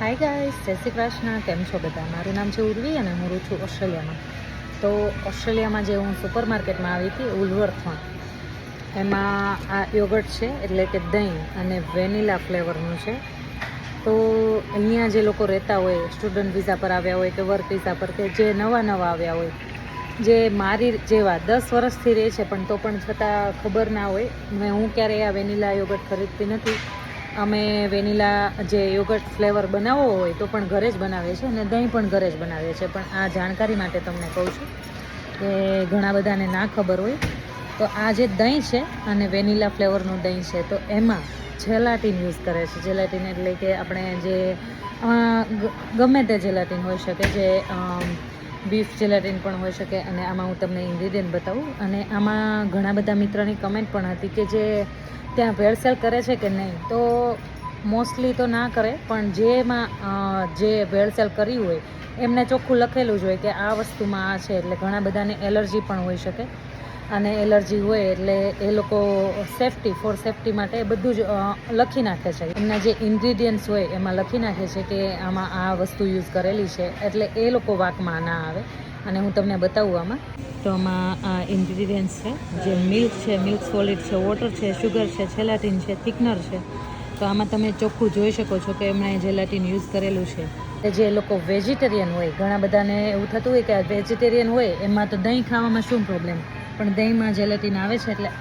Hi guys, જય શ્રી કૃષ્ણ. કેમ છો બધા? મારું નામ છે ઉર્વી અને હું રહું છું ઓસ્ટ્રેલિયામાં. તો ઓસ્ટ્રેલિયામાં જે હું સુપર માર્કેટમાં આવી હતી ઉલવર્થમાં, એમાં આ યોગર્ટ છે, એટલે કે દહીં અને વેનીલા ફ્લેવરનું છે. તો અહીંયા જે લોકો રહેતા હોય, સ્ટુડન્ટ વિઝા પર આવ્યા હોય કે વર્ક વિઝા પર, કે જે નવા આવ્યા હોય, જે મારી જેવા 10 વર્ષથી રહે છે પણ તો પણ છતાં ખબર ના હોય, હું ક્યારેય આ વેનીલા યોગર્ટ ખરીદતી નથી. અમે વેનીલા જે યોગર્ટ ફ્લેવર બનાવવો હોય તો પણ ઘરે જ બનાવીએ છીએ અને દહીં પણ ઘરે જ બનાવીએ છીએ. પણ આ જાણકારી માટે તમને કહું છું કે ઘણા બધાને ના ખબર હોય. તો આ જે દહીં છે અને વેનીલા ફ્લેવરનું દહીં છે, તો એમાં જેલાટીન યુઝ કરે છે. જેલાટીન એટલે કે આપણે જે ગમે તે જેલાટીન હોઈ શકે, જે બીફ જેલાટીન પણ હોઈ શકે. અને આમાં હું તમને ઇન્ગ્રીડિયન્ટ બતાવું. અને આમાં ઘણા બધા મિત્રોની કમેન્ટ પણ હતી કે જે ત્યાં ભેળસેળ કરે છે કે નહીં. તો મોસ્ટલી તો ના કરે, પણ જેમાં જે ભેળસેળ કરી હોય એમને ચોખ્ખું લખેલું જ હોય કે આ વસ્તુમાં આ છે. એટલે ઘણા બધાને એલર્જી પણ હોઈ શકે, અને એલર્જી હોય એટલે એ લોકો સેફ્ટી માટે બધું જ લખી નાખે છે. એમના જે ઇન્ગ્રીડિયન્ટ્સ હોય એમાં લખી નાખે છે કે આમાં આ વસ્તુ યુઝ કરેલી છે, એટલે એ લોકો વાંકમાં ના આવે. અને હું તમને બતાવું આમાં. તો આમાં આ ઇન્ગ્રીડિયન્ટ્સ છે, જે મિલ્ક છે, મિલ્ક સોલિડ છે, વોટર છે, શુગર છે, જેલાટીન છે, થિકનર છે. તો આમાં તમે ચોખ્ખું જોઈ શકો છો કે એમણે જેલાટીન યુઝ કરેલું છે. જે લોકો વેજીટેરિયન હોય, ઘણા બધાને એવું થતું હોય કે વેજીટેરિયન હોય એમાં તો દહીં ખાવામાં શું પ્રોબ્લેમ, પણ દહીંમાં જેલેટીન આવે છે. એટલે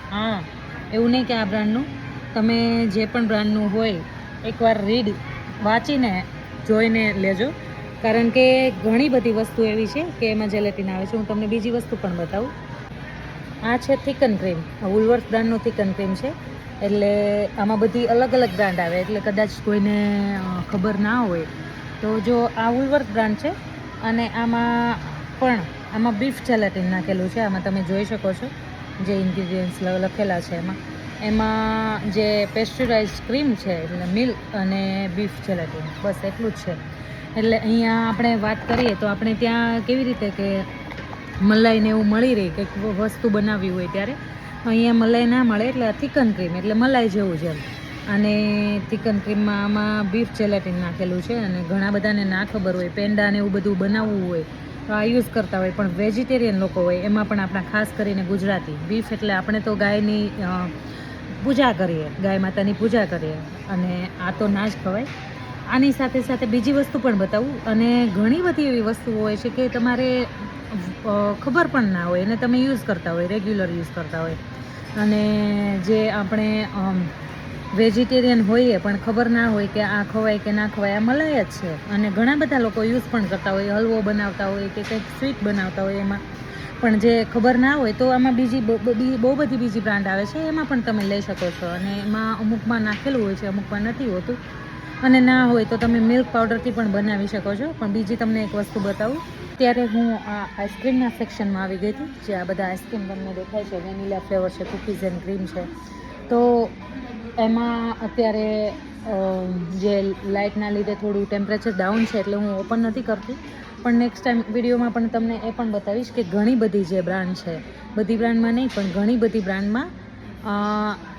એવું નહીં કે આ બ્રાન્ડનું, તમે જે પણ બ્રાન્ડનું હોય એકવાર વાંચીને જોઈને લેજો, કારણ કે ઘણી બધી વસ્તુ એવી છે કે એમાં જેલેટીન આવે છે. હું તમને બીજી વસ્તુ પણ બતાવું. આ છે થિકન ક્રીમ, વુલવર્થ બ્રાન્ડનું થિકન ક્રીમ છે. એટલે આમાં બધી અલગ અલગ બ્રાન્ડ આવે, એટલે કદાચ કોઈને ખબર ના હોય તો જો આ વુલવર્થ બ્રાન્ડ છે, અને આમાં બીફ જેલેટીન નાખેલું છે. આમાં તમે જોઈ શકો છો જે ઇન્ગ્રીડિયન્ટ્સ લખેલા છે એમાં જે પેસ્ચ્યુરાઇઝ ક્રીમ છે, એટલે મિલ્ક અને બીફ જેલેટીન, બસ એટલું જ છે. એટલે અહીંયા આપણે વાત કરીએ તો આપણે ત્યાં કેવી રીતે કે મલાઈને એવું મળી રહી, કંઈક વસ્તુ બનાવવી હોય ત્યારે. અહીંયા મલાઈ ના મળે, એટલે થિકન ક્રીમ એટલે મલાઈ જેવું છે. અને થિકન ક્રીમમાં આમાં બીફ જેલેટીન નાખેલું છે. અને ઘણા બધાને ના ખબર હોય, પેંડા ને એવું બધું બનાવવું હોય તો આ યુઝ કરતા હોય. પણ વેજીટેરિયન લોકો હોય, એમાં પણ આપણા ખાસ કરીને ગુજરાતી, બીફ એટલે આપણે તો ગાયની પૂજા કરીએ, ગાય માતાની પૂજા કરીએ, અને આ તો ના જ ખવાય. આની સાથે સાથે બીજી વસ્તુ પણ બતાવું. અને ઘણી બધી એવી વસ્તુઓ હોય છે કે તમારે ખબર પણ ના હોય અને તમે યુઝ કરતા હોય, રેગ્યુલર યુઝ કરતા હોય. અને જે આપણે વેજીટેરિયન હોઈએ પણ ખબર ના હોય કે આ ખવાય કે ના ખવાય, આ મલાઈ જ છે. અને ઘણા બધા લોકો યુઝ પણ કરતા હોય, હલવો બનાવતા હોય કે કંઈક સ્વીટ બનાવતા હોય એમાં પણ જે ખબર ના હોય તો આમાં બહુ બધી બીજી બ્રાન્ડ આવે છે, એમાં પણ તમે લઈ શકો છો. અને એમાં અમુકમાં નાખેલું હોય છે, અમુકમાં નથી હોતું. અને ના હોય તો તમે મિલ્ક પાવડરથી પણ બનાવી શકો છો. પણ બીજી તમને એક વસ્તુ બતાવું. ત્યારે હું આ આઈસ્ક્રીમના સેક્શનમાં આવી ગઈ હતી, જે આ બધા આઈસ્ક્રીમ તમને દેખાય છે, વેનીલા ફ્લેવર છે, કૂકીઝ એન્ડ ક્રીમ છે. તો એમાં અત્યારે જે લાઇટના લીધે થોડું ટેમ્પરેચર ડાઉન છે, એટલે હું ઓપન નથી કરતી. પણ નેક્સ્ટ ટાઈમ વિડીયોમાં પણ તમને એ પણ બતાવીશ કે ઘણી બધી જે બ્રાન્ડ છે, બધી બ્રાન્ડમાં નહીં પણ ઘણી બધી બ્રાન્ડમાં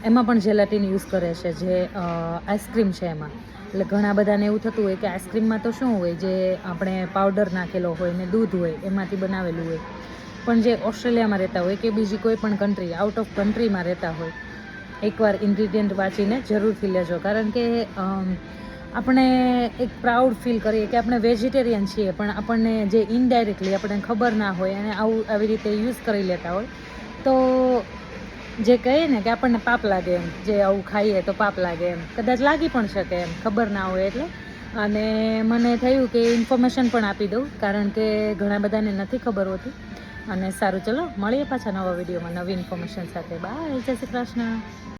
એમાં પણ જેલાટીન યુઝ કરે છે, જે આઈસ્ક્રીમ છે એમાં. એટલે ઘણા બધાને એવું થતું હોય કે આઈસ્ક્રીમમાં તો શું હોય, જે આપણે પાવડર નાખેલો હોય ને દૂધ હોય એમાંથી બનાવેલું હોય. પણ જે ઓસ્ટ્રેલિયામાં રહેતા હોય કે બીજી કોઈ પણ કન્ટ્રી, આઉટ ઓફ કન્ટ્રીમાં રહેતા હોય, એકવાર ઇન્ગ્રીડિયન્ટ વાંચીને જરૂરથી લેજો. કારણ કે આપણે એક પ્રાઉડ ફીલ કરીએ કે આપણે વેજીટેરિયન છીએ, પણ આપણને જે ઇનડાયરેક્ટલી આપણને ખબર ના હોય અને આવી રીતે યુઝ કરી લેતા હોય, તો જે કહીએ ને કે આપણને પાપ લાગે એમ, જે આવું ખાઈએ તો પાપ લાગે એમ, કદાચ લાગી પણ શકે એમ, ખબર ના હોય એટલે. અને મને થયું કે ઇન્ફોર્મેશન પણ આપી દઉં, કારણ કે ઘણા બધાને નથી ખબર હોતી. અને સારું, ચલો મળીએ પાછા નવા વિડીયોમાં નવી ઇન્ફોર્મેશન સાથે. બાય, જય શ્રી કૃષ્ણ.